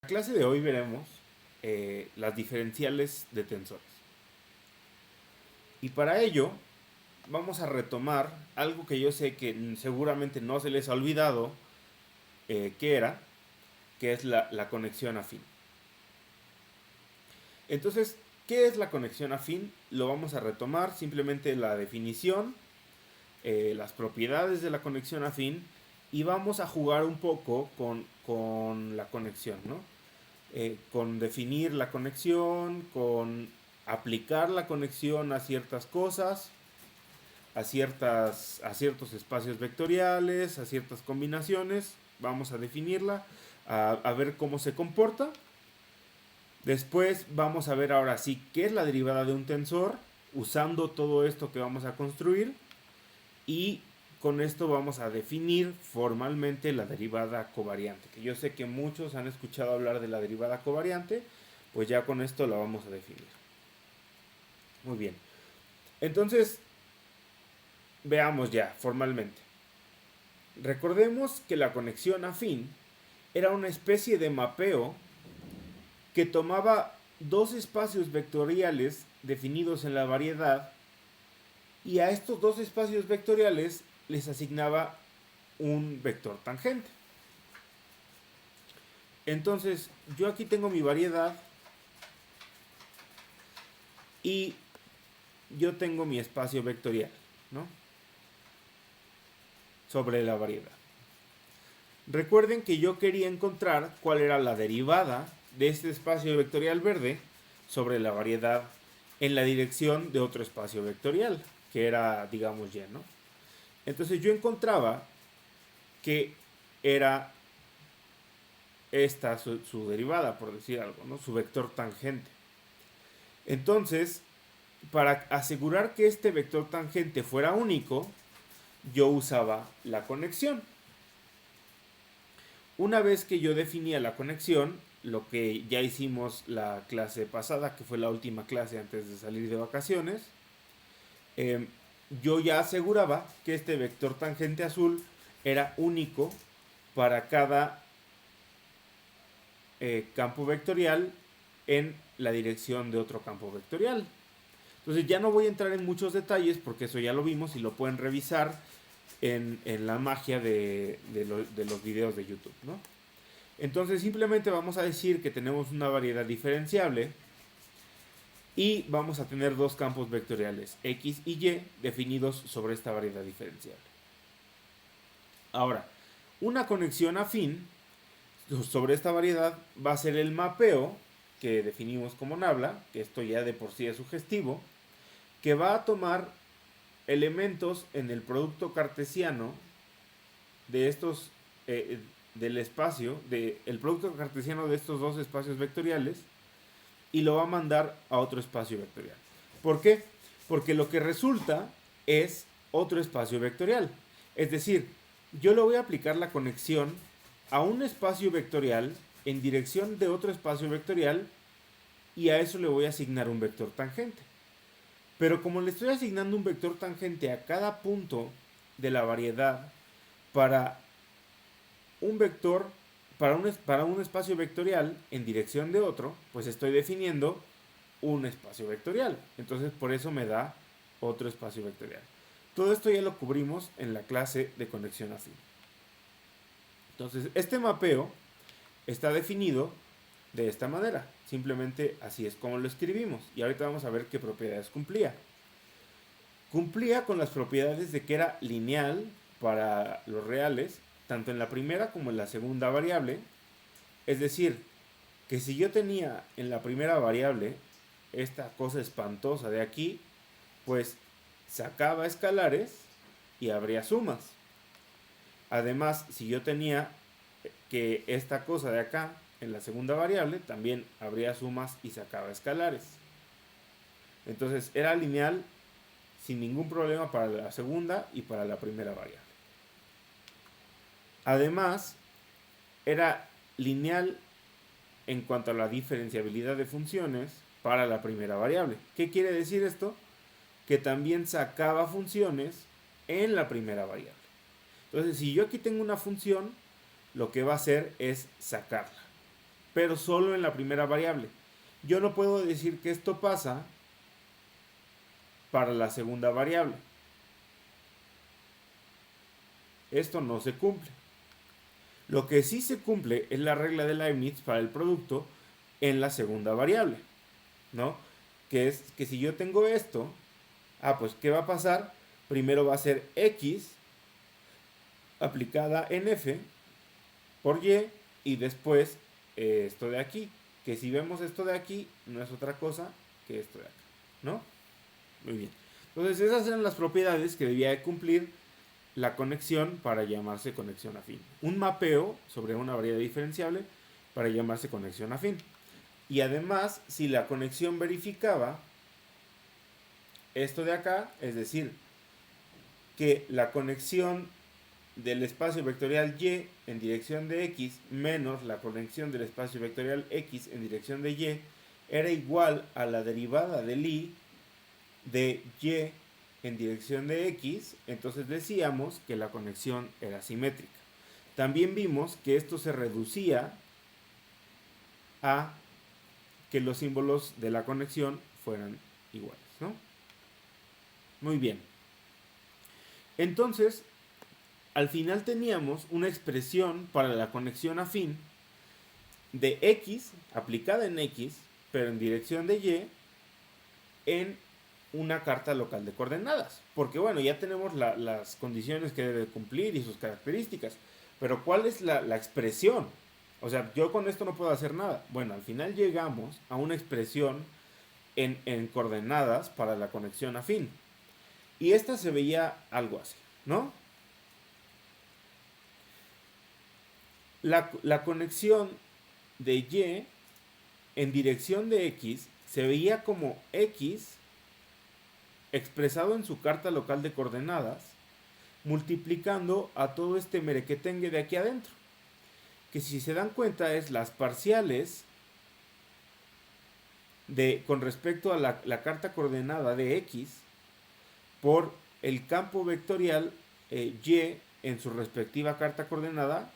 clase de hoy veremos las diferenciales de tensores. Y para ello vamos a retomar algo que yo sé que seguramente no se les ha olvidado que es la conexión afín. Entonces, ¿qué es la conexión afín? Lo vamos a retomar, simplemente la definición, las propiedades de la conexión afín y vamos a jugar un poco con la conexión, ¿no? Con definir la conexión, con aplicar la conexión a ciertas cosas, a ciertos espacios vectoriales, a ciertas combinaciones. Vamos a definirla, a ver cómo se comporta. Después vamos a ver ahora sí qué es la derivada de un tensor, usando todo esto que vamos a construir. Y con esto vamos a definir formalmente la derivada covariante, que yo sé que muchos han escuchado hablar de la derivada covariante, pues ya con esto la vamos a definir. Muy bien. Entonces, veamos ya formalmente. Recordemos que la conexión afín era una especie de mapeo que tomaba dos espacios vectoriales definidos en la variedad y a estos dos espacios vectoriales les asignaba un vector tangente. Entonces, yo aquí tengo mi variedad y yo tengo mi espacio vectorial, ¿no? Sobre la variedad. Recuerden que yo quería encontrar cuál era la derivada de este espacio vectorial verde sobre la variedad en la dirección de otro espacio vectorial, que era, digamos, y, ¿no? Entonces yo encontraba que era esta su derivada, por decir algo, ¿no? Su vector tangente. Entonces, para asegurar que este vector tangente fuera único, yo usaba la conexión. Una vez que yo definía la conexión, lo que ya hicimos la clase pasada, que fue la última clase antes de salir de vacaciones, yo ya aseguraba que este vector tangente azul era único para cada campo vectorial en la dirección de otro campo vectorial. Entonces ya no voy a entrar en muchos detalles porque eso ya lo vimos y lo pueden revisar en la magia de los videos de YouTube, ¿no? Entonces simplemente vamos a decir que tenemos una variedad diferenciable y vamos a tener dos campos vectoriales, X y Y, definidos sobre esta variedad diferenciable. Ahora, una conexión afín sobre esta variedad va a ser el mapeo, que definimos como nabla, que esto ya de por sí es sugestivo, que va a tomar elementos en el producto cartesiano de estos del espacio, el producto cartesiano de estos dos espacios vectoriales y lo va a mandar a otro espacio vectorial. ¿Por qué? Porque lo que resulta es otro espacio vectorial. Es decir, yo le voy a aplicar la conexión a un espacio vectorial en dirección de otro espacio vectorial y a eso le voy a asignar un vector tangente. Pero como le estoy asignando un vector tangente a cada punto de la variedad para un vector, para un espacio vectorial en dirección de otro, pues estoy definiendo un espacio vectorial. Entonces por eso me da otro espacio vectorial. Todo esto ya lo cubrimos en la clase de conexión afín. Entonces este mapeo está definido de esta manera. Simplemente así es como lo escribimos. Y ahorita vamos a ver qué propiedades cumplía. Cumplía con las propiedades de que era lineal para los reales, tanto en la primera como en la segunda variable. Es decir, que si yo tenía en la primera variable esta cosa espantosa de aquí, pues sacaba escalares y habría sumas. Además, si yo tenía que esta cosa de acá en la segunda variable, también habría sumas y sacaba escalares. Entonces era lineal sin ningún problema para la segunda y para la primera variable. Además, era lineal en cuanto a la diferenciabilidad de funciones para la primera variable. ¿Qué quiere decir esto? Que también sacaba funciones en la primera variable. Entonces, si yo aquí tengo una función, lo que va a hacer es sacarla. pero solo en la primera variable. Yo no puedo decir que esto pasa para la segunda variable. Esto no se cumple. Lo que sí se cumple es la regla de Leibniz para el producto en la segunda variable, ¿no? Que es que si yo tengo esto, pues ¿qué va a pasar? Primero va a ser x aplicada en f por y después esto de aquí. Que si vemos esto de aquí, no es otra cosa que esto de acá, ¿no? Muy bien. Entonces esas eran las propiedades que debía de cumplir la conexión para llamarse conexión afín. Un mapeo sobre una variable diferenciable para llamarse conexión afín. Y además, si la conexión verificaba esto de acá, es decir, que la conexión del espacio vectorial y en dirección de x menos la conexión del espacio vectorial x en dirección de y era igual a la derivada del i de y en dirección de x, entonces decíamos que la conexión era simétrica. También vimos que esto se reducía a que los símbolos de la conexión fueran iguales, ¿no? Muy bien. Entonces, al final teníamos una expresión para la conexión afín de x aplicada en x, pero en dirección de y, en una carta local de coordenadas. Porque bueno, ya tenemos las condiciones que debe cumplir y sus características. Pero ¿cuál es la expresión? O sea, yo con esto no puedo hacer nada. Bueno, al final llegamos a una expresión en coordenadas para la conexión afín. Y esta se veía algo así, ¿no? La conexión de y en dirección de x se veía como x expresado en su carta local de coordenadas multiplicando a todo este merequetengue de aquí adentro, que si se dan cuenta es las parciales con respecto a la carta coordenada de x por el campo vectorial y en su respectiva carta coordenada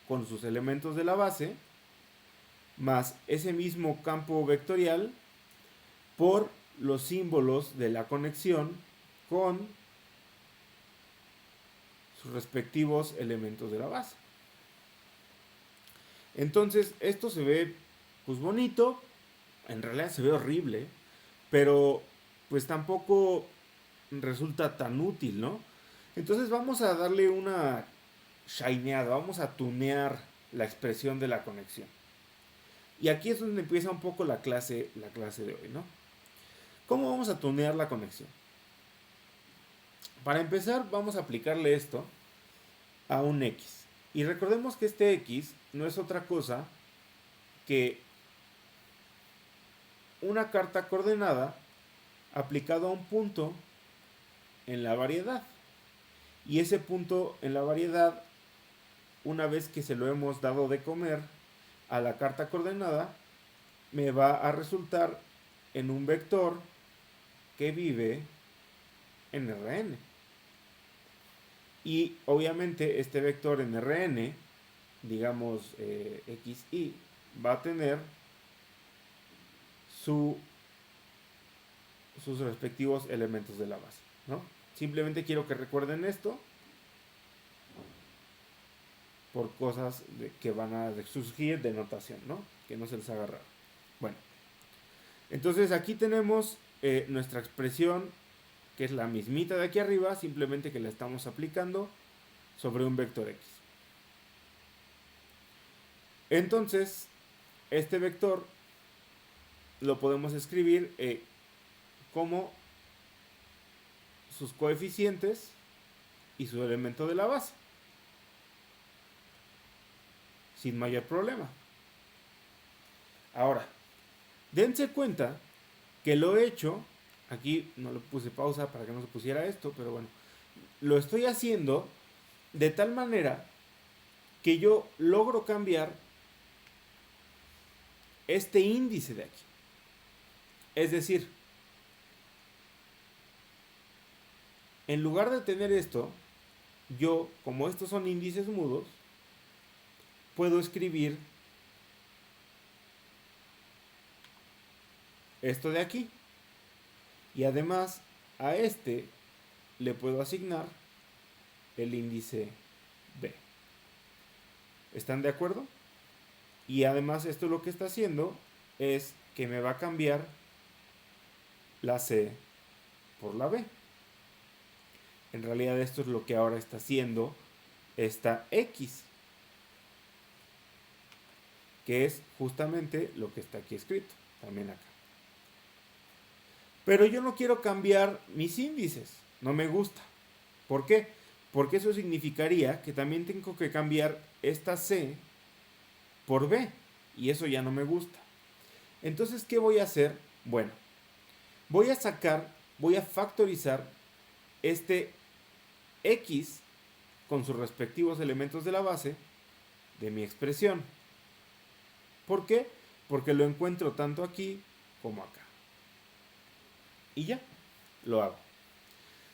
con sus elementos de la base, más ese mismo campo vectorial por los símbolos de la conexión con sus respectivos elementos de la base. Entonces, esto se ve pues bonito, en realidad se ve horrible, pero pues tampoco resulta tan útil, ¿no? Entonces vamos a darle una shineada, vamos a tunear la expresión de la conexión. Y aquí es donde empieza un poco la clase de hoy, ¿no? ¿Cómo vamos a tunear la conexión? Para empezar, vamos a aplicarle esto a un x. Y recordemos que este x no es otra cosa que una carta coordenada aplicado a un punto en la variedad. Y ese punto en la variedad, una vez que se lo hemos dado de comer a la carta coordenada, me va a resultar en un vector que vive en Rn. Y obviamente este vector en Rn, digamos xy, va a tener sus respectivos elementos de la base, ¿no? Simplemente quiero que recuerden esto por cosas que van a surgir de notación, ¿no? Que no se les haga raro. Bueno, entonces aquí tenemos nuestra expresión, que es la mismita de aquí arriba, simplemente que la estamos aplicando sobre un vector x. Entonces, este vector lo podemos escribir como sus coeficientes y su elemento de la base, sin mayor problema. Ahora, dense cuenta que lo he hecho, aquí no le puse pausa para que no se pusiera esto, pero bueno, lo estoy haciendo de tal manera que yo logro cambiar este índice de aquí. Es decir, en lugar de tener esto, yo, como estos son índices mudos, puedo escribir esto de aquí. Y además a este le puedo asignar el índice B. ¿Están de acuerdo? Y además esto lo que está haciendo es que me va a cambiar la C por la B. En realidad esto es lo que ahora está haciendo esta X, que es justamente lo que está aquí escrito, también acá. Pero yo no quiero cambiar mis índices, no me gusta. ¿Por qué? Porque eso significaría que también tengo que cambiar esta C por B, y eso ya no me gusta. Entonces, ¿qué voy a hacer? Bueno, voy a factorizar este X con sus respectivos elementos de la base de mi expresión. ¿Por qué? Porque lo encuentro tanto aquí como acá. Y ya, lo hago.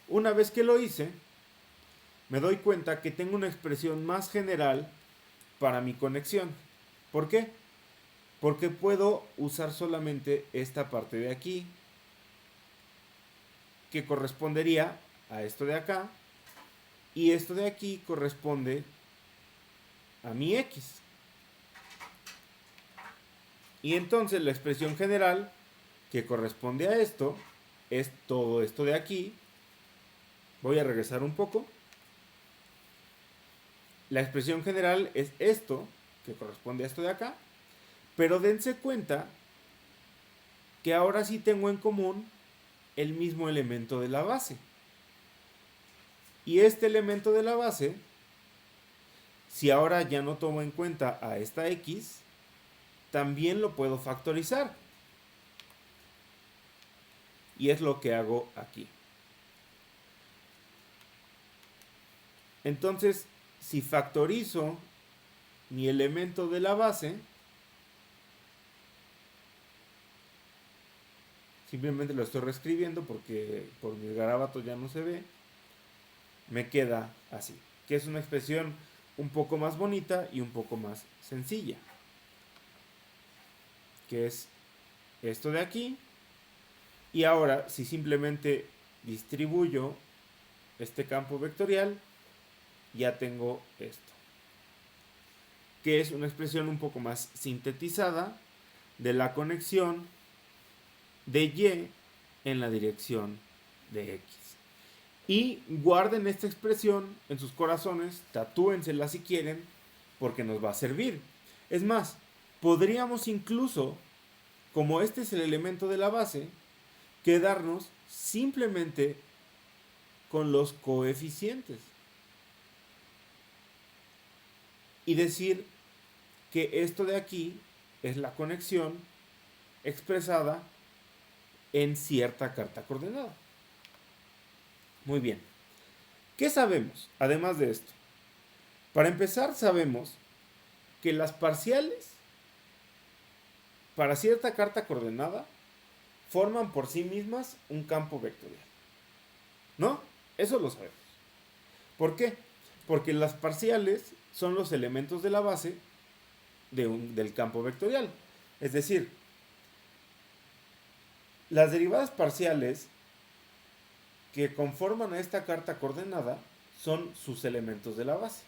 Una vez que lo hice, me doy cuenta que tengo una expresión más general para mi conexión. ¿Por qué? Porque puedo usar solamente esta parte de aquí, que correspondería a esto de acá, y esto de aquí corresponde a mi X. Y entonces la expresión general que corresponde a esto es todo esto de aquí. Voy a regresar un poco. La expresión general es esto, que corresponde a esto de acá. Pero dense cuenta que ahora sí tengo en común el mismo elemento de la base. Y este elemento de la base, si ahora ya no tomo en cuenta a esta X, también lo puedo factorizar. Y es lo que hago aquí. Entonces, si factorizo mi elemento de la base, simplemente lo estoy reescribiendo porque por mis garabatos ya no se ve, me queda así, que es una expresión un poco más bonita y un poco más sencilla, que es esto de aquí. Y ahora, si simplemente distribuyo este campo vectorial, ya tengo esto, que es una expresión un poco más sintetizada de la conexión de Y en la dirección de X. Y guarden esta expresión en sus corazones, tatúensela si quieren, porque nos va a servir. Es más, podríamos incluso, como este es el elemento de la base, quedarnos simplemente con los coeficientes. Y decir que esto de aquí es la conexión expresada en cierta carta coordenada. Muy bien. ¿Qué sabemos además de esto? Para empezar, sabemos que las parciales para cierta carta coordenada forman por sí mismas un campo vectorial. ¿No? Eso lo sabemos. ¿Por qué? Porque las parciales son los elementos de la base del campo vectorial. Es decir, las derivadas parciales que conforman a esta carta coordenada son sus elementos de la base.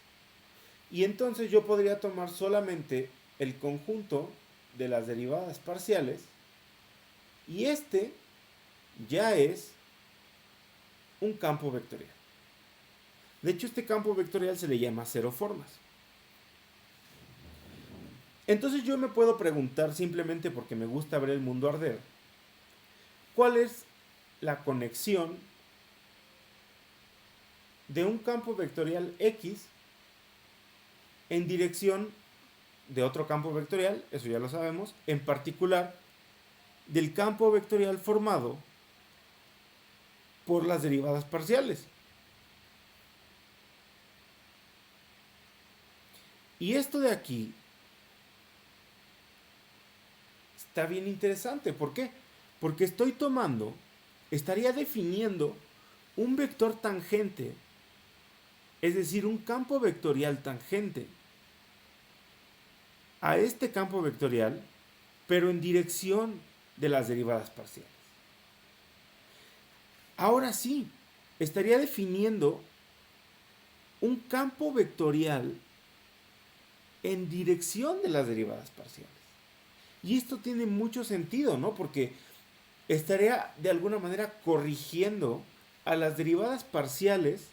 Y entonces yo podría tomar solamente el conjunto de las derivadas parciales y este ya es un campo vectorial. De hecho, este campo vectorial se le llama cero formas. Entonces yo me puedo preguntar, simplemente porque me gusta ver el mundo arder, ¿cuál es la conexión de un campo vectorial X en dirección de otro campo vectorial? Eso ya lo sabemos. En particular, del campo vectorial formado por las derivadas parciales. Y esto de aquí está bien interesante. ¿Por qué? Porque estaría definiendo un vector tangente, es decir, un campo vectorial tangente a este campo vectorial, pero en dirección de las derivadas parciales. Ahora sí, estaría definiendo un campo vectorial en dirección de las derivadas parciales. Y esto tiene mucho sentido, ¿no? Porque estaría de alguna manera corrigiendo a las derivadas parciales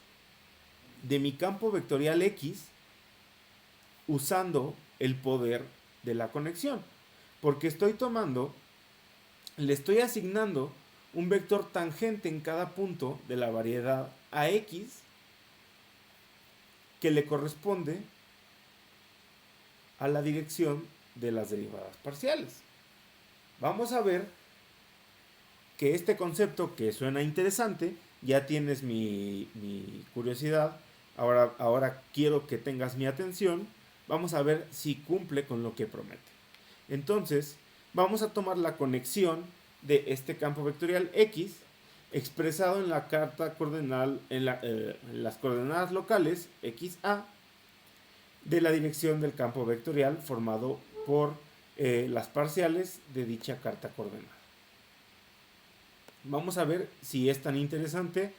de mi campo vectorial X usando el poder de la conexión. Porque le estoy asignando un vector tangente en cada punto de la variedad AX que le corresponde a la dirección de las derivadas parciales. Vamos a ver que este concepto, que suena interesante, ya tienes mi curiosidad, ahora quiero que tengas mi atención, vamos a ver si cumple con lo que promete. Entonces, vamos a tomar la conexión de este campo vectorial X expresado en la carta coordenal, en las coordenadas locales XA de la dirección del campo vectorial formado por las parciales de dicha carta coordenada. Vamos a ver si es tan interesante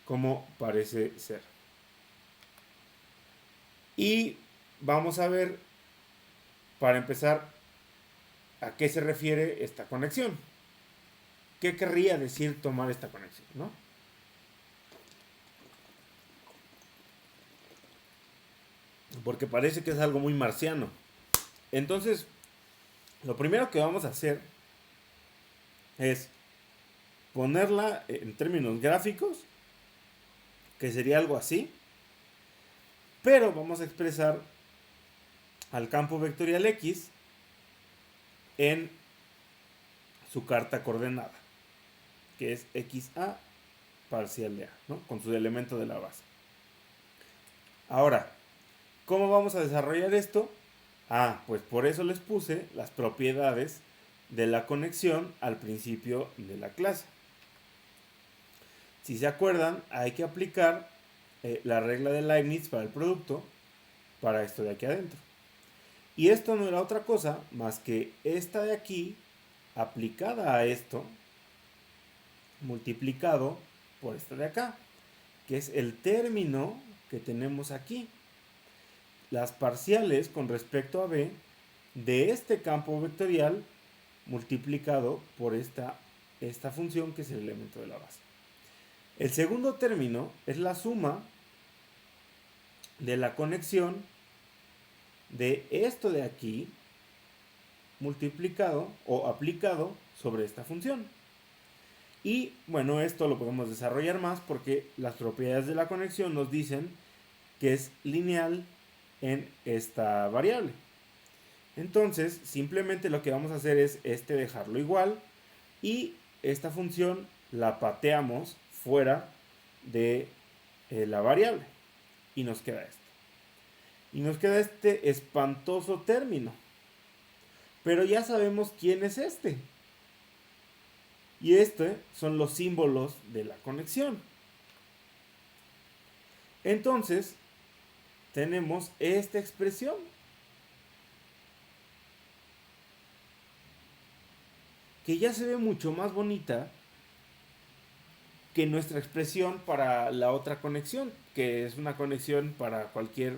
como parece ser. Y vamos a ver, para empezar, a qué se refiere esta conexión. ¿Qué querría decir tomar esta conexión, no? Porque parece que es algo muy marciano. Entonces, lo primero que vamos a hacer es ponerla en términos gráficos, que sería algo así, pero vamos a expresar al campo vectorial X en su carta coordenada, que es XA parcial de A, ¿no? Con su elemento de la base. Ahora, ¿cómo vamos a desarrollar esto? Pues por eso les puse las propiedades de la conexión al principio de la clase. Si se acuerdan, hay que aplicar la regla de Leibniz para el producto para esto de aquí adentro. Y esto no era otra cosa más que esta de aquí aplicada a esto multiplicado por esta de acá, que es el término que tenemos aquí. Las parciales con respecto a B de este campo vectorial multiplicado por esta función que es el elemento de la base. El segundo término es la suma de la conexión de esto de aquí multiplicado o aplicado sobre esta función. Y bueno, esto lo podemos desarrollar más porque las propiedades de la conexión nos dicen que es lineal en esta variable. Entonces, simplemente lo que vamos a hacer es dejarlo igual y esta función la pateamos fuera de la variable y nos queda esto. Y nos queda este espantoso término. Pero ya sabemos quién es este. Y son los símbolos de la conexión. Entonces, tenemos esta expresión. Que ya se ve mucho más bonita que nuestra expresión para la otra conexión, que es una conexión para cualquier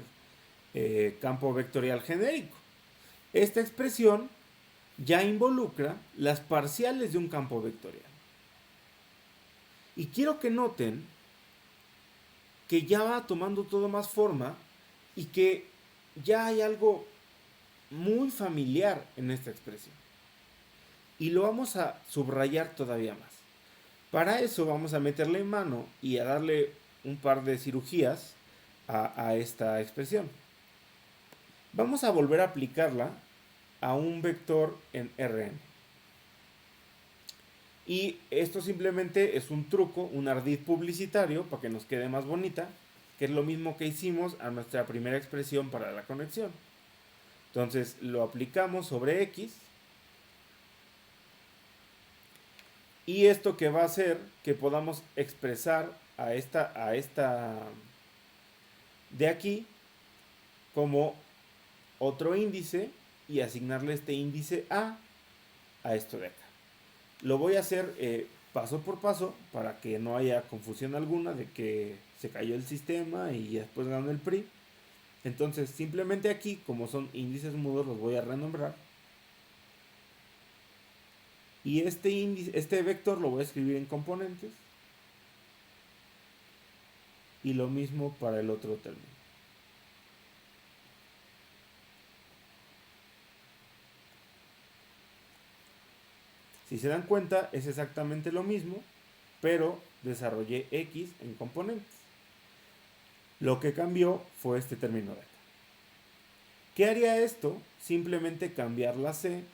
campo vectorial genérico. Esta expresión ya involucra las parciales de un campo vectorial. Y quiero que noten que ya va tomando todo más forma y que ya hay algo muy familiar en esta expresión. Y lo vamos a subrayar todavía más. Para eso vamos a meterle mano y a darle un par de cirugías a esta expresión. Vamos a volver a aplicarla a un vector en Rn. Y esto simplemente es un truco, un ardid publicitario para que nos quede más bonita, que es lo mismo que hicimos a nuestra primera expresión para la conexión. Entonces lo aplicamos sobre X. Y esto que va a hacer que podamos expresar a esta de aquí como otro índice y asignarle este índice a esto de acá. Lo voy a hacer paso por paso para que no haya confusión alguna de que se cayó el sistema y después ganó el PRI. Entonces, simplemente aquí, como son índices mudos, los voy a renombrar. Y este índice, este vector lo voy a escribir en componentes. Y lo mismo para el otro término. Si se dan cuenta, es exactamente lo mismo, pero desarrollé X en componentes. Lo que cambió fue este término de acá. ¿Qué haría esto? Simplemente cambiar la C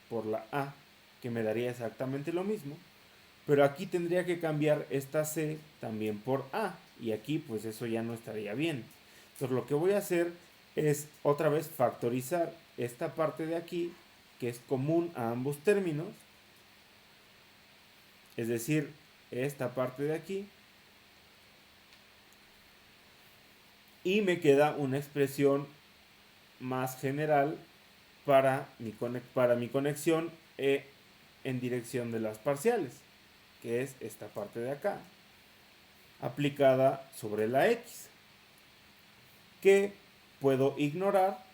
por la A, que me daría exactamente lo mismo. Pero aquí tendría que cambiar esta C también por A. Y aquí pues eso ya no estaría bien. Entonces lo que voy a hacer es otra vez factorizar esta parte de aquí, que es común a ambos términos. Es decir, esta parte de aquí. Y me queda una expresión más general para mi conexión en dirección de las parciales, que es esta parte de acá, aplicada sobre la X, que puedo ignorar.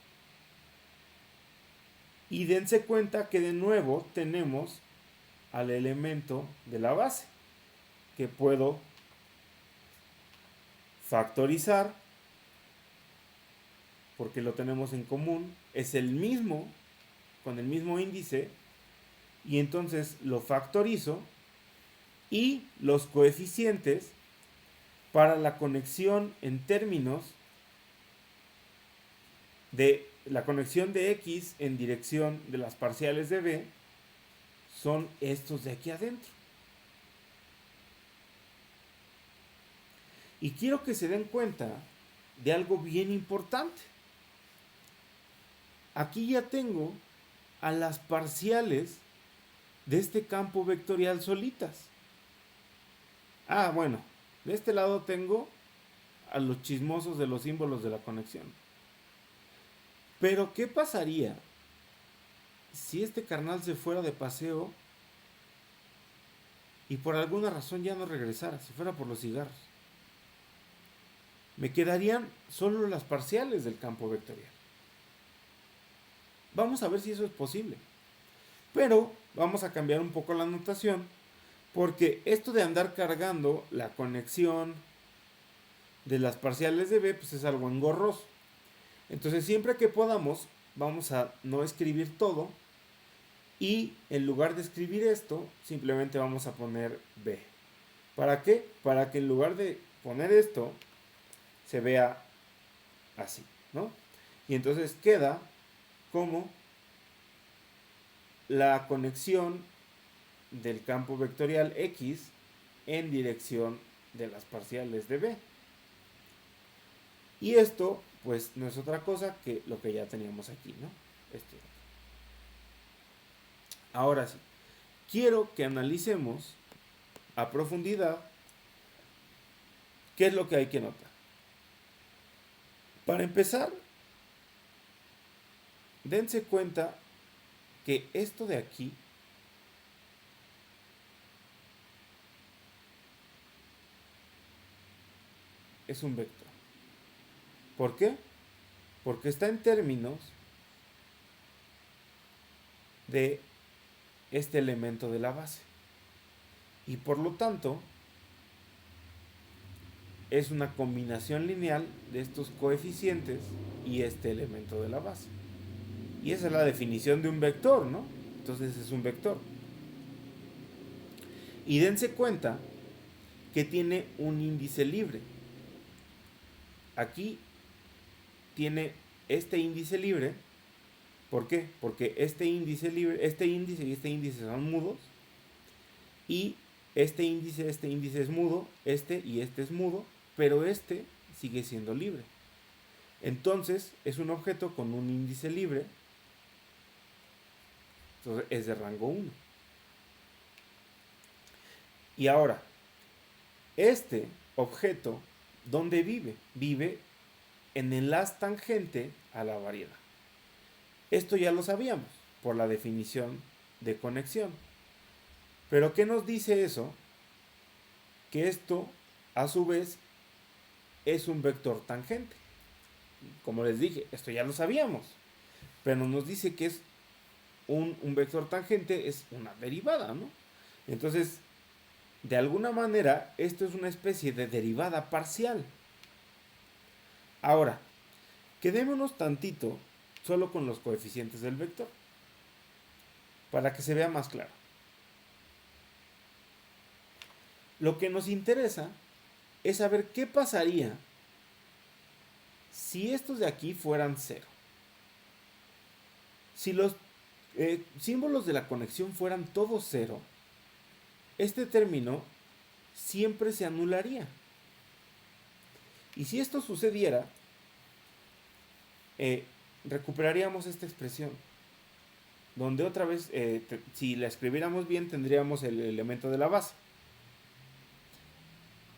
Y dense cuenta que de nuevo tenemos al elemento de la base, que puedo factorizar, porque lo tenemos en común, es el mismo, con el mismo índice, y entonces lo factorizo, y los coeficientes para la conexión en términos de la conexión de X en dirección de las parciales de B son estos de aquí adentro. Y quiero que se den cuenta de algo bien importante. Aquí ya tengo a las parciales de este campo vectorial solitas. Ah, bueno, de este lado tengo a los chismosos de los símbolos de la conexión. Pero, ¿qué pasaría si este carnal se fuera de paseo y por alguna razón ya no regresara, si fuera por los cigarros? Me quedarían solo las parciales del campo vectorial. Vamos a ver si eso es posible. Pero vamos a cambiar un poco la notación, porque esto de andar cargando la conexión de las parciales de B, pues es algo engorroso. Entonces siempre que podamos, vamos a no escribir todo, y en lugar de escribir esto, simplemente vamos a poner B. ¿Para qué? Para que en lugar de poner esto, se vea así, ¿no? Y entonces queda como la conexión del campo vectorial X en dirección de las parciales de B. Y esto, pues, no es otra cosa que lo que ya teníamos aquí, ¿no? Esto. Ahora sí, quiero que analicemos a profundidad qué es lo que hay que notar. Para empezar, dense cuenta que esto de aquí es un vector. ¿Por qué? Porque está en términos de este elemento de la base. Y por lo tanto, es una combinación lineal de estos coeficientes y este elemento de la base. Y esa es la definición de un vector, ¿no? Entonces es un vector. Y dense cuenta que tiene un índice libre. Aquí tiene este índice libre. ¿Por qué? Porque este índice libre, este índice y este índice son mudos. Y este índice es mudo, este y este es mudo, pero este sigue siendo libre. Entonces es un objeto con un índice libre. Entonces es de rango 1. Y ahora, este objeto, ¿dónde vive? Vive en el haz tangente a la variedad. Esto ya lo sabíamos por la definición de conexión. Pero ¿qué nos dice eso? Que esto, a su vez, es un vector tangente. Como les dije, esto ya lo sabíamos. Pero nos dice que es un vector tangente, es una derivada, ¿no? Entonces, de alguna manera, esto es una especie de derivada parcial. Ahora, quedémonos tantito solo con los coeficientes del vector, para que se vea más claro. Lo que nos interesa es saber qué pasaría si estos de aquí fueran cero. Si los símbolos de la conexión fueran todos cero, este término siempre se anularía. Y si esto sucediera, recuperaríamos esta expresión, donde otra vez, si la escribiéramos bien, tendríamos el elemento de la base.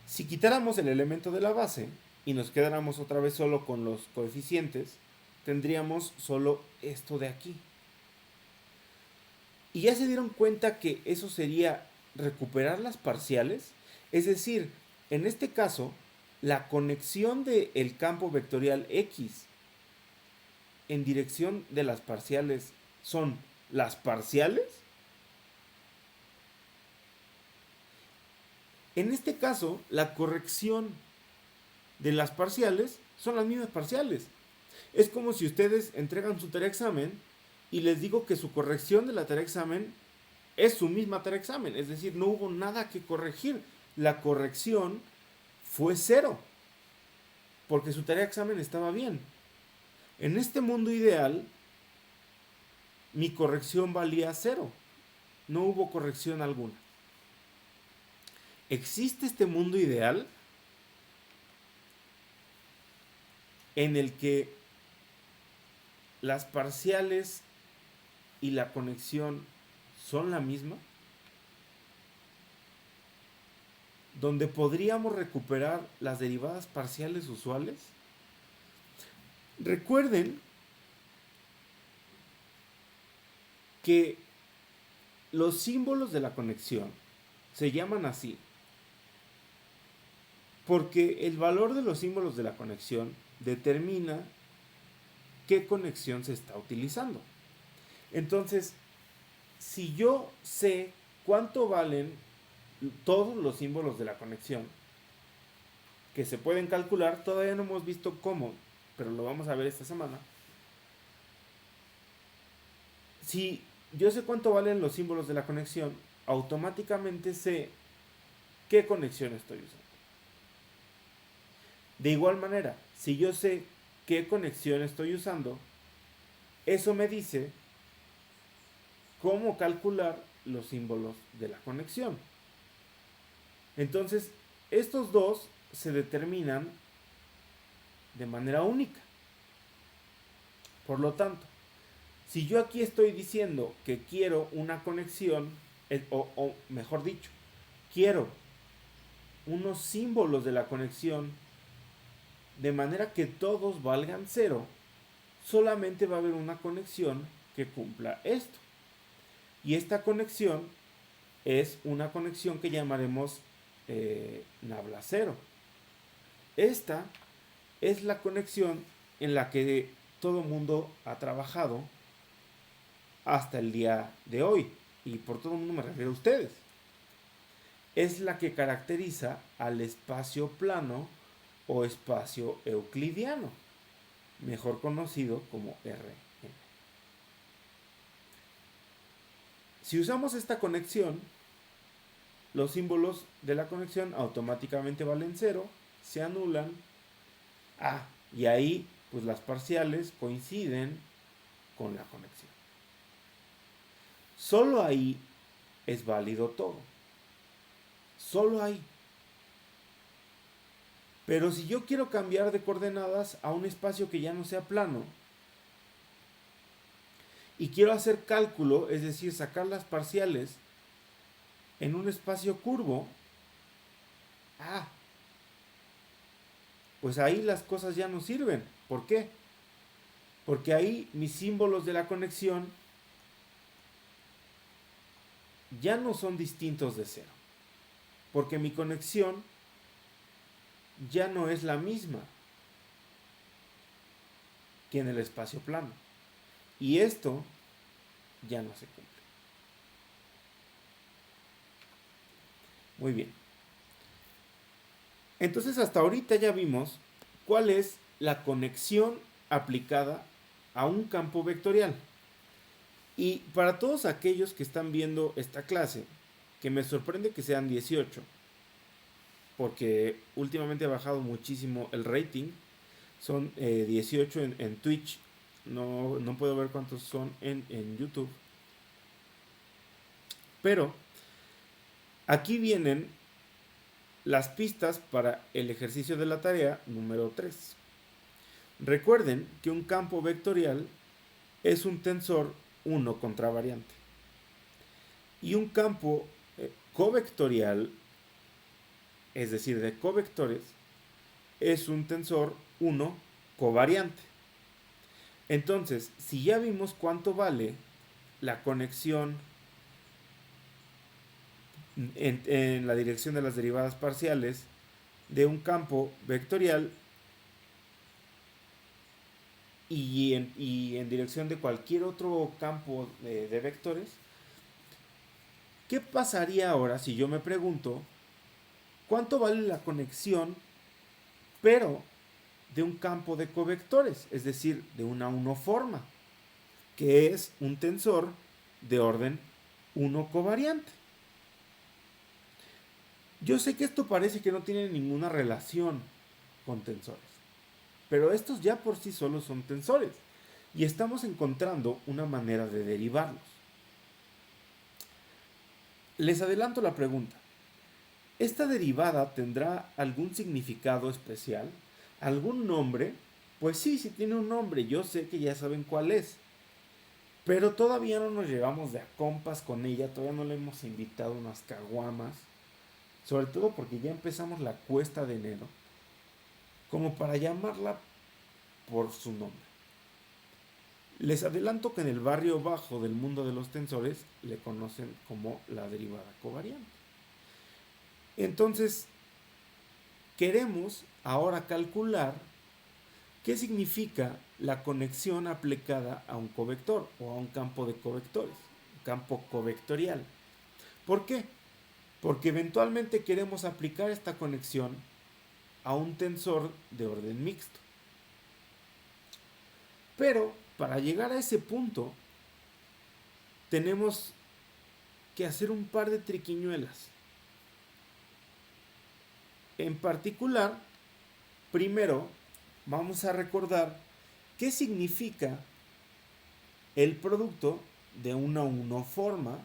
Si quitáramos el elemento de la base y nos quedáramos otra vez solo con los coeficientes, tendríamos solo esto de aquí. Y ya se dieron cuenta que eso sería recuperar las parciales. Es decir, en este caso, la conexión del campo vectorial X en dirección de las parciales son las parciales. En este caso, la corrección de las parciales son las mismas parciales. Es como si ustedes entregan su tarea examen y les digo que su corrección de la tarea examen es su misma tarea examen. Es decir, no hubo nada que corregir. La corrección fue cero, porque su tarea examen estaba bien. En este mundo ideal, mi corrección valía cero. No hubo corrección alguna. ¿Existe este mundo ideal en el que las parciales y la conexión son la misma? ¿Donde podríamos recuperar las derivadas parciales usuales? Recuerden que los símbolos de la conexión se llaman así porque el valor de los símbolos de la conexión determina qué conexión se está utilizando. Entonces, si yo sé cuánto valen todos los símbolos de la conexión, que se pueden calcular, todavía no hemos visto cómo, pero lo vamos a ver esta semana. Si yo sé cuánto valen los símbolos de la conexión, automáticamente sé qué conexión estoy usando. De igual manera, si yo sé qué conexión estoy usando, eso me dice cómo calcular los símbolos de la conexión. Entonces, estos dos se determinan de manera única. Por lo tanto, si yo aquí estoy diciendo que quiero una conexión, o mejor dicho, quiero unos símbolos de la conexión de manera que todos valgan cero, solamente va a haber una conexión que cumpla esto. Y esta conexión es una conexión que llamaremos nabla cero. Esta es la conexión en la que todo mundo ha trabajado hasta el día de hoy. Y por todo el mundo me refiero a ustedes. Es la que caracteriza al espacio plano o espacio euclidiano, mejor conocido como Rn. Si usamos esta conexión, los símbolos de la conexión automáticamente valen cero, se anulan. Y ahí pues las parciales coinciden con la conexión. Solo ahí es válido todo. Solo ahí. Pero si yo quiero cambiar de coordenadas a un espacio que ya no sea plano y quiero hacer cálculo, es decir, sacar las parciales en un espacio curvo, pues ahí las cosas ya no sirven. ¿Por qué? Porque ahí mis símbolos de la conexión ya no son distintos de cero, porque mi conexión ya no es la misma que en el espacio plano. Y esto ya no se cumple. Muy bien. Entonces hasta ahorita ya vimos cuál es la conexión aplicada a un campo vectorial. Y para todos aquellos que están viendo esta clase, que me sorprende que sean 18, porque últimamente ha bajado muchísimo el rating, son 18 en Twitch, no puedo ver cuántos son en YouTube. Pero aquí vienen las pistas para el ejercicio de la tarea número 3. Recuerden que un campo vectorial es un tensor 1 contravariante. Y un campo covectorial, es decir, de covectores, es un tensor 1 covariante. Entonces, si ya vimos cuánto vale la conexión en la dirección de las derivadas parciales de un campo vectorial y en dirección de cualquier otro campo de vectores, ¿qué pasaría ahora si yo me pregunto cuánto vale la conexión, pero de un campo de covectores, es decir, de una unoforma, que es un tensor de orden 1 covariante? Yo sé que esto parece que no tiene ninguna relación con tensores, pero estos ya por sí solos son tensores y estamos encontrando una manera de derivarlos. Les adelanto la pregunta. ¿Esta derivada tendrá algún significado especial? ¿Algún nombre? Pues sí, sí tiene un nombre, yo sé que ya saben cuál es. Pero todavía no nos llevamos de a compas con ella, todavía no le hemos invitado unas caguamas. Sobre todo porque ya empezamos la cuesta de enero, como para llamarla por su nombre. Les adelanto que en el barrio bajo del mundo de los tensores le conocen como la derivada covariante. Entonces, queremos ahora calcular qué significa la conexión aplicada a un covector o a un campo de covectores, un campo covectorial. ¿Por qué? Porque eventualmente queremos aplicar esta conexión a un tensor de orden mixto. Pero para llegar a ese punto tenemos que hacer un par de triquiñuelas. En particular, primero vamos a recordar qué significa el producto de una unoforma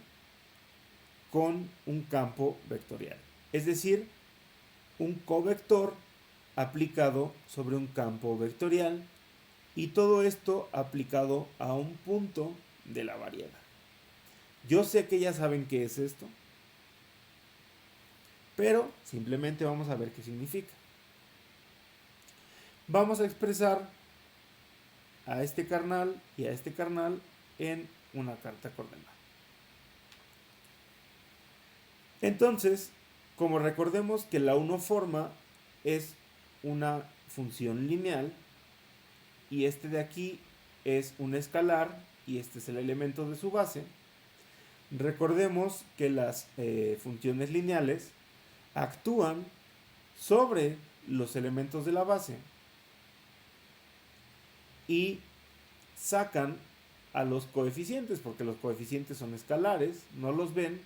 con un campo vectorial. Es decir, un covector aplicado sobre un campo vectorial y todo esto aplicado a un punto de la variedad. Yo sé que ya saben qué es esto, pero simplemente vamos a ver qué significa. Vamos a expresar a este carnal y a este carnal en una carta coordenada. Entonces, como recordemos que la unoforma es una función lineal y este de aquí es un escalar y este es el elemento de su base, recordemos que las funciones lineales actúan sobre los elementos de la base y sacan a los coeficientes, porque los coeficientes son escalares, no los ven,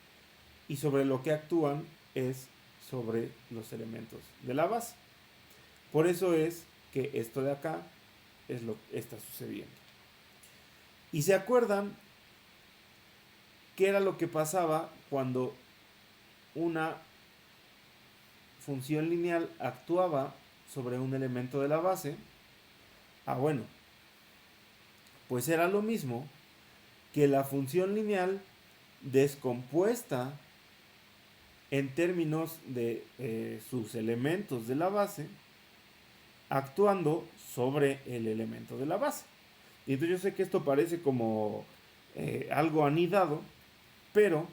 y sobre lo que actúan es sobre los elementos de la base. Por eso es que esto de acá es lo que está sucediendo. Y se acuerdan qué era lo que pasaba cuando una función lineal actuaba sobre un elemento de la base. Bueno, pues era lo mismo que la función lineal descompuesta en términos de sus elementos de la base, actuando sobre el elemento de la base. Y entonces yo sé que esto parece como algo anidado, pero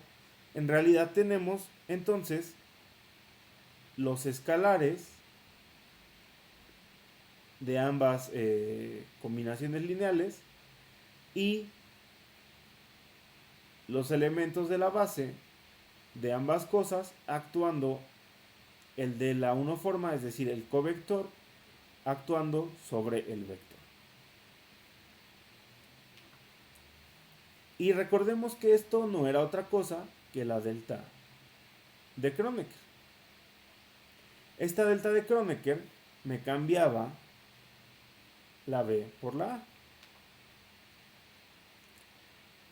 en realidad tenemos entonces los escalares de ambas combinaciones lineales y los elementos de la base de ambas cosas actuando el de la unoforma, es decir, el covector, actuando sobre el vector. Y recordemos que esto no era otra cosa que la delta de Kronecker. Esta delta de Kronecker me cambiaba la B por la A.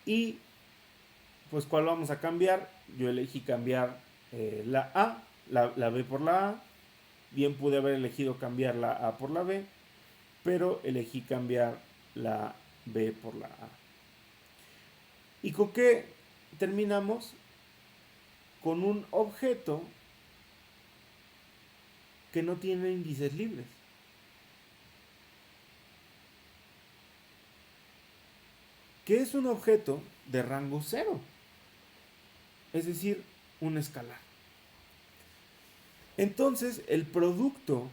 Y pues ¿cuál vamos a cambiar? Yo elegí cambiar la A, la B por la A. Bien pude haber elegido cambiar la A por la B, pero elegí cambiar la B por la A. ¿Y con qué terminamos? Con un objeto que no tiene índices libres. Que es un objeto de rango 0, es decir, un escalar. Entonces, el producto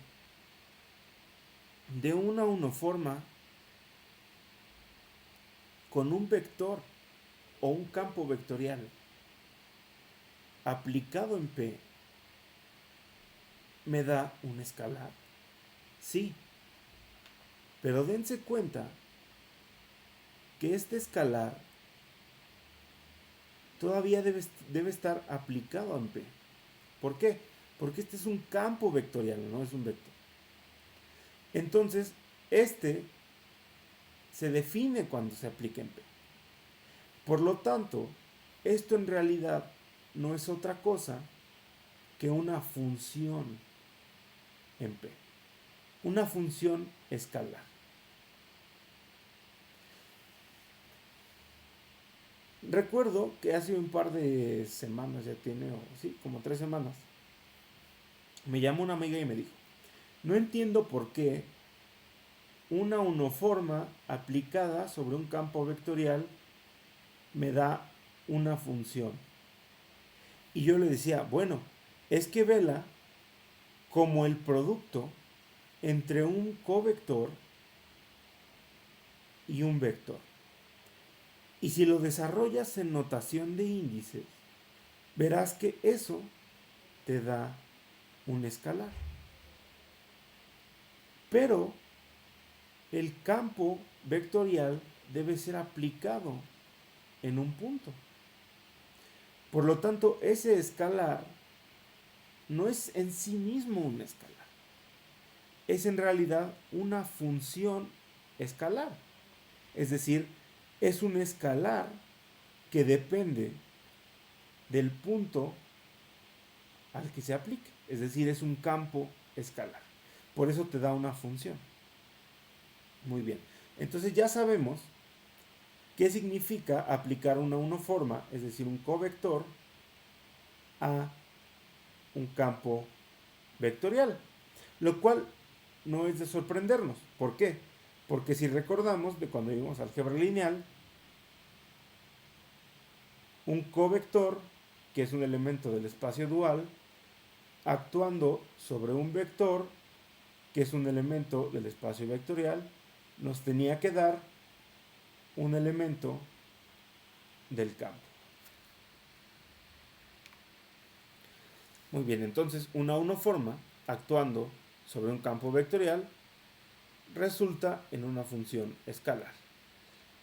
de una unoforma con un vector o un campo vectorial aplicado en P me da un escalar. Sí, pero dense cuenta que este escalar todavía debe estar aplicado en P. ¿Por qué? Porque este es un campo vectorial, no es un vector. Entonces, este se define cuando se aplica en P. Por lo tanto, esto en realidad no es otra cosa que una función en P. Una función escalar. Recuerdo que hace un par de semanas, ya tiene, sí, como 3 semanas, me llamó una amiga y me dijo, no entiendo por qué una unoforma aplicada sobre un campo vectorial me da una función. Y yo le decía, bueno, es que vela como el producto entre un covector y un vector. Y si lo desarrollas en notación de índices, verás que eso te da un escalar. Pero el campo vectorial debe ser aplicado en un punto. Por lo tanto, ese escalar no es en sí mismo un escalar. Es en realidad una función escalar. Es decir, es un escalar que depende del punto al que se aplique. Es decir, es un campo escalar. Por eso te da una función. Muy bien. Entonces ya sabemos qué significa aplicar una unoforma, es decir, un covector, a un campo vectorial. Lo cual no es de sorprendernos. ¿Por qué? Porque si recordamos de cuando vimos álgebra lineal, un covector, que es un elemento del espacio dual, actuando sobre un vector, que es un elemento del espacio vectorial, nos tenía que dar un elemento del campo. Muy bien, entonces una unoforma actuando sobre un campo vectorial resulta en una función escalar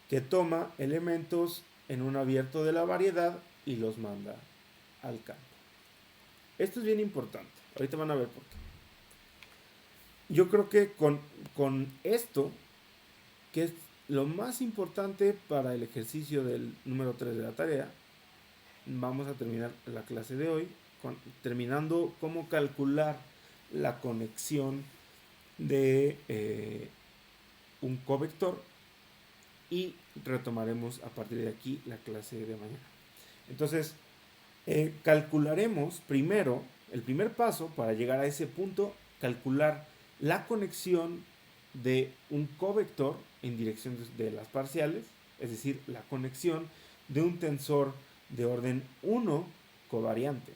que toma elementos en un abierto de la variedad y los manda al campo. Esto es bien importante. Ahorita van a ver por qué. Yo creo que con esto, que es lo más importante para el ejercicio del número 3 de la tarea, vamos a terminar la clase de hoy terminando cómo calcular la conexión de un covector, y retomaremos a partir de aquí la clase de mañana. Entonces, calcularemos primero, el primer paso para llegar a ese punto, calcular la conexión de un covector en dirección de las parciales, es decir, la conexión de un tensor de orden 1 covariante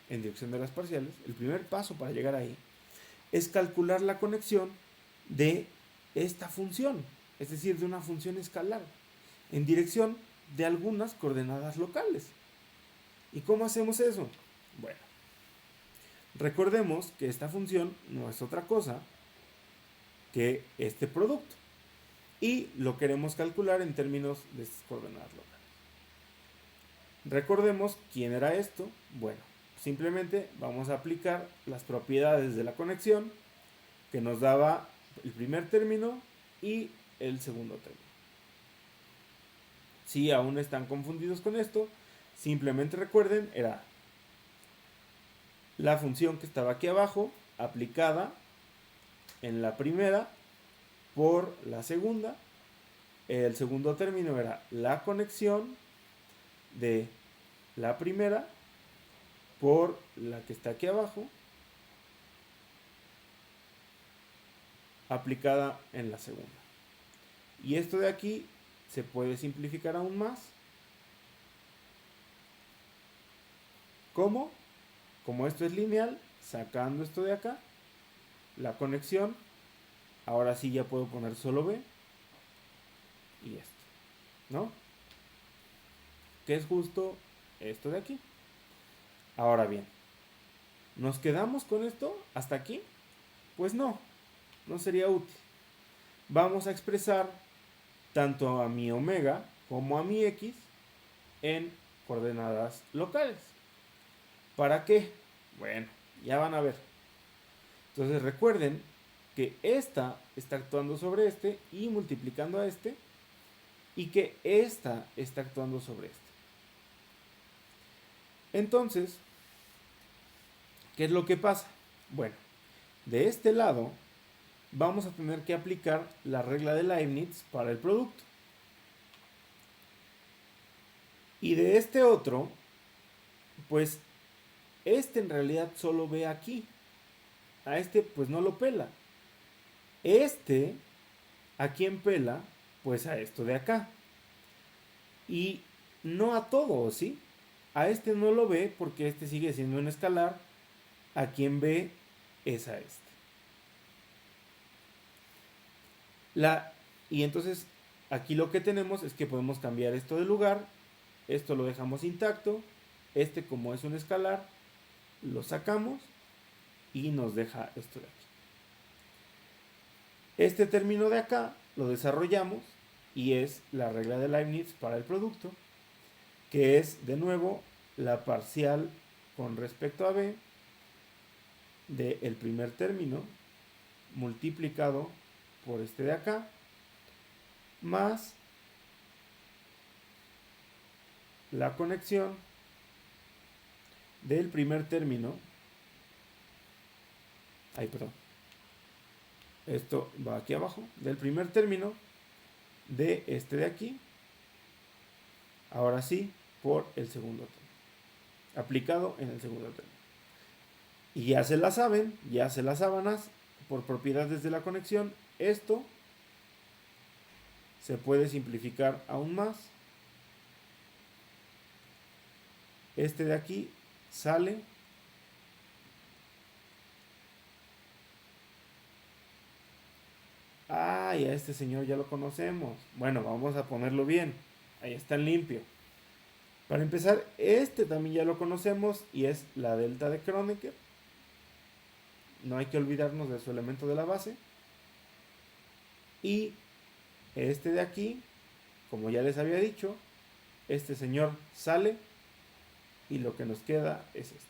en dirección de las parciales, el primer paso para llegar ahí es calcular la conexión de esta función, es decir, de una función escalar, en dirección de algunas coordenadas locales. ¿Y cómo hacemos eso? Bueno, recordemos que esta función no es otra cosa que este producto y lo queremos calcular en términos de estas coordenadas locales. Recordemos quién era esto. Bueno, simplemente vamos a aplicar las propiedades de la conexión que nos daba el primer término y el segundo término. Si aún están confundidos con esto, simplemente recuerden, era la función que estaba aquí abajo aplicada en la primera por la segunda. El segundo término era la conexión de la primera por la que está aquí abajo aplicada en la segunda. Y esto de aquí se puede simplificar aún más. ¿Cómo? Como esto es lineal, sacando esto de acá, la conexión, ahora sí ya puedo poner solo B y esto, ¿no? Que es justo esto de aquí. Ahora bien, ¿nos quedamos con esto hasta aquí? Pues no, no sería útil. Vamos a expresar tanto a mi omega como a mi x en coordenadas locales. ¿Para qué? Bueno, ya van a ver. Entonces recuerden que esta está actuando sobre este y multiplicando a este, y que esta está actuando sobre este. Entonces, ¿qué es lo que pasa? Bueno, de este lado vamos a tener que aplicar la regla de Leibniz para el producto. Y de este otro, pues este en realidad solo ve aquí. A este pues no lo pela. Este, ¿a quién pela? Pues a esto de acá. Y no a todo, ¿sí? A este no lo ve porque este sigue siendo un escalar. A quien ve es a este. Y entonces aquí lo que tenemos es que podemos cambiar esto de lugar. Esto lo dejamos intacto. Este, como es un escalar, lo sacamos y nos deja esto de aquí. Este término de acá lo desarrollamos y es la regla de Leibniz para el producto, que es de nuevo la parcial con respecto a B del primer término multiplicado por este de acá más la conexión del primer término. Esto va aquí abajo, del primer término de este de aquí, ahora sí, por el segundo término, aplicado en el segundo término. Y ya se la saben, ya se las sábanas, por propiedades de la conexión, esto se puede simplificar aún más. Este de aquí sale y a este señor ya lo conocemos. Bueno, vamos a ponerlo bien. Ahí está en limpio. Para empezar, este también ya lo conocemos y es la delta de Kronecker. No hay que olvidarnos de su elemento de la base. Y este de aquí, como ya les había dicho, este señor sale y lo que nos queda es esto.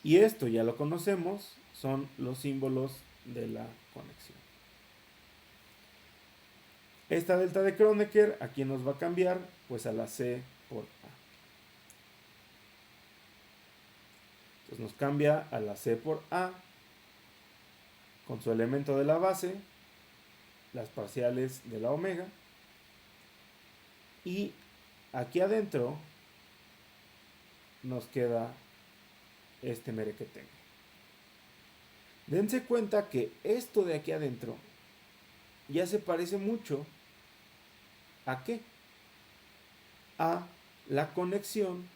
Y esto ya lo conocemos, son los símbolos de la conexión. Esta delta de Kronecker, ¿a quién nos va a cambiar? Pues a la C por A. Entonces nos cambia a la C por A con su elemento de la base, las parciales de la omega, y aquí adentro nos queda este merequetengue. Dense cuenta que esto de aquí adentro ya se parece mucho ¿a qué? a la conexión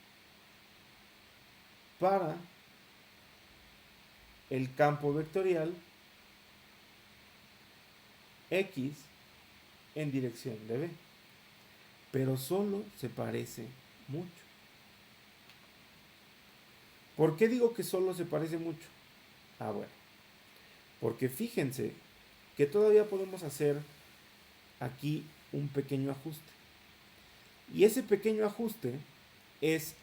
para el campo vectorial X en dirección de B. Pero solo se parece mucho. ¿Por qué digo que solo se parece mucho? Ah, bueno. Porque fíjense que todavía podemos hacer aquí un pequeño ajuste. Y ese pequeño ajuste es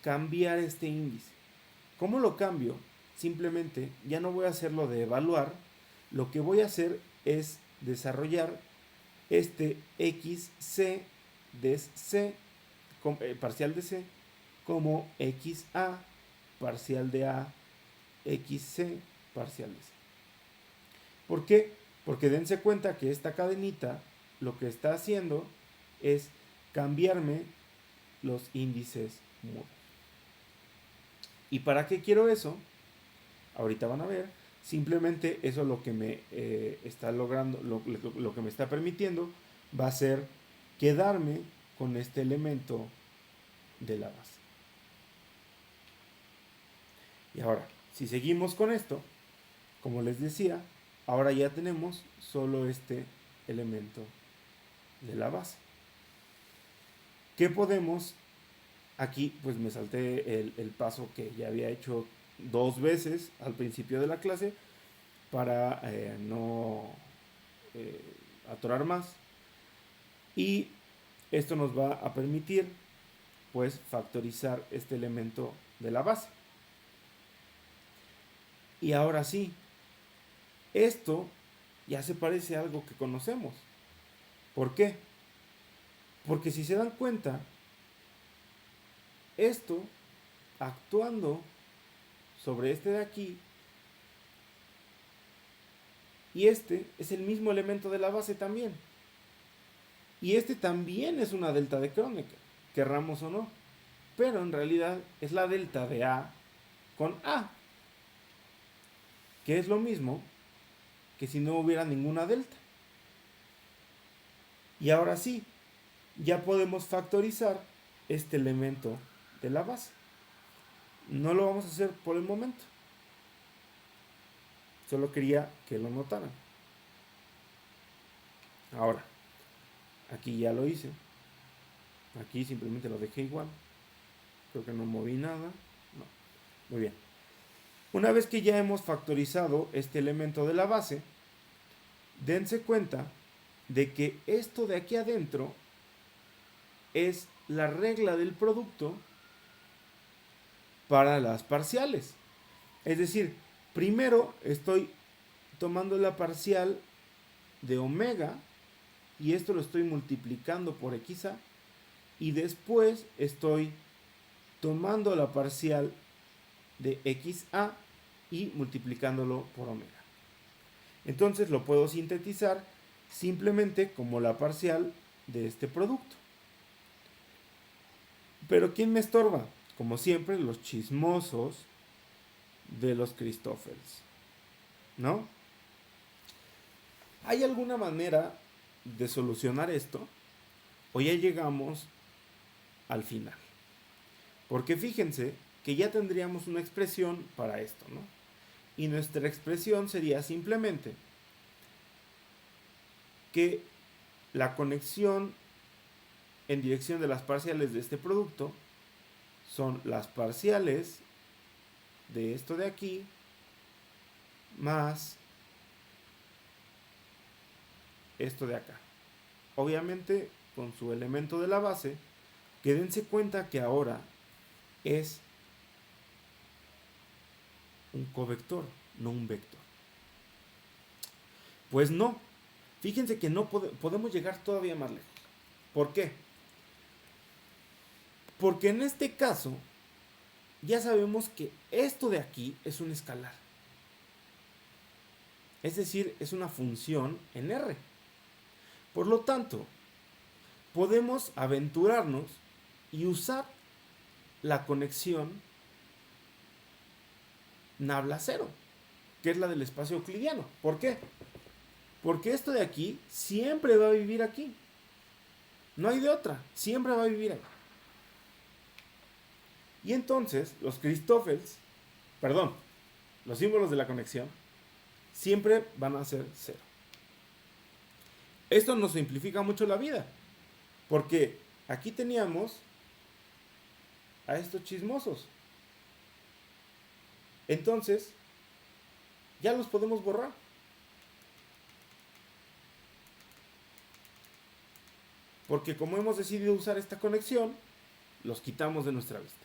cambiar este índice. ¿Cómo lo cambio? Simplemente ya no voy a hacerlo de evaluar. Lo que voy a hacer es desarrollar este xc de c, parcial de c, como xa parcial de a, xc parcial de c. ¿Por qué? Porque dense cuenta que esta cadenita lo que está haciendo es cambiarme los índices mudos. ¿Y para qué quiero eso? Ahorita van a ver. Simplemente eso lo que me está logrando, lo que me está permitiendo va a ser quedarme con este elemento de la base. Y ahora, si seguimos con esto, como les decía, ahora ya tenemos solo este elemento de la base. ¿Qué podemos? Aquí pues me salté el paso que ya había hecho 2 veces al principio de la clase para no atorar más. Y esto nos va a permitir pues factorizar este elemento de la base. Y ahora sí, esto ya se parece a algo que conocemos. ¿Por qué? Porque si se dan cuenta, esto actuando sobre este de aquí, y este es el mismo elemento de la base también. Y este también es una delta de Kronecker, querramos o no. Pero en realidad es la delta de A con A, que es lo mismo que si no hubiera ninguna delta. Y ahora sí, ya podemos factorizar este elemento de la base. No lo vamos a hacer por el momento. Solo quería que lo notaran. Ahora, aquí ya lo hice. Aquí simplemente lo dejé igual. Creo que no moví nada. No. Muy bien. Una vez que ya hemos factorizado este elemento de la base, dense cuenta de que esto de aquí adentro es la regla del producto para las parciales. Es decir, primero estoy tomando la parcial de omega y esto lo estoy multiplicando por xa, y después estoy tomando la parcial de xa y multiplicándolo por omega. Entonces lo puedo sintetizar simplemente como la parcial de este producto. Pero ¿quién me estorba? Como siempre, los chismosos de los Christoffels, ¿no? ¿Hay alguna manera de solucionar esto? ¿O ya llegamos al final? Porque fíjense que ya tendríamos una expresión para esto, ¿no? Y nuestra expresión sería simplemente que la conexión en dirección de las parciales de este producto son las parciales de esto de aquí más esto de acá. Obviamente con su elemento de la base, que dense cuenta que ahora es un covector, no un vector. Pues no, fíjense que no podemos llegar todavía más lejos. ¿Por qué? Porque en este caso ya sabemos que esto de aquí es un escalar. Es decir, es una función en R. Por lo tanto, podemos aventurarnos y usar la conexión Nabla-0, que es la del espacio euclidiano. ¿Por qué? Porque esto de aquí siempre va a vivir aquí. No hay de otra. Siempre va a vivir ahí. Y entonces los los símbolos de la conexión siempre van a ser cero. Esto nos simplifica mucho la vida. Porque aquí teníamos a estos chismosos. Entonces, ya los podemos borrar. Porque como hemos decidido usar esta conexión, los quitamos de nuestra vista.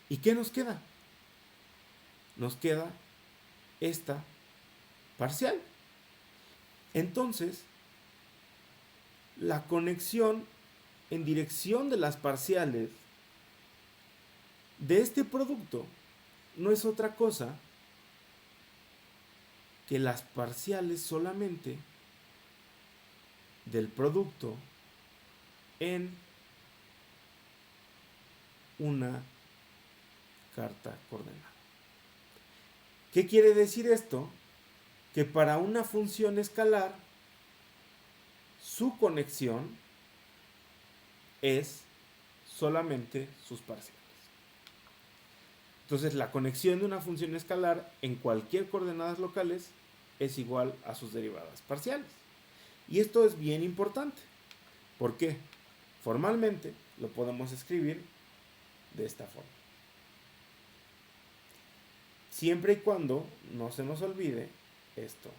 ¿Y qué nos queda? Nos queda esta parcial. Entonces, la conexión en dirección de las parciales de este producto no es otra cosa que las parciales solamente del producto en una carta coordenada. ¿Qué quiere decir esto? Que para una función escalar, su conexión es solamente sus parciales. Entonces, la conexión de una función escalar en cualquier coordenadas locales es igual a sus derivadas parciales. Y esto es bien importante. ¿Por qué? Formalmente lo podemos escribir de esta forma. Siempre y cuando no se nos olvide esto.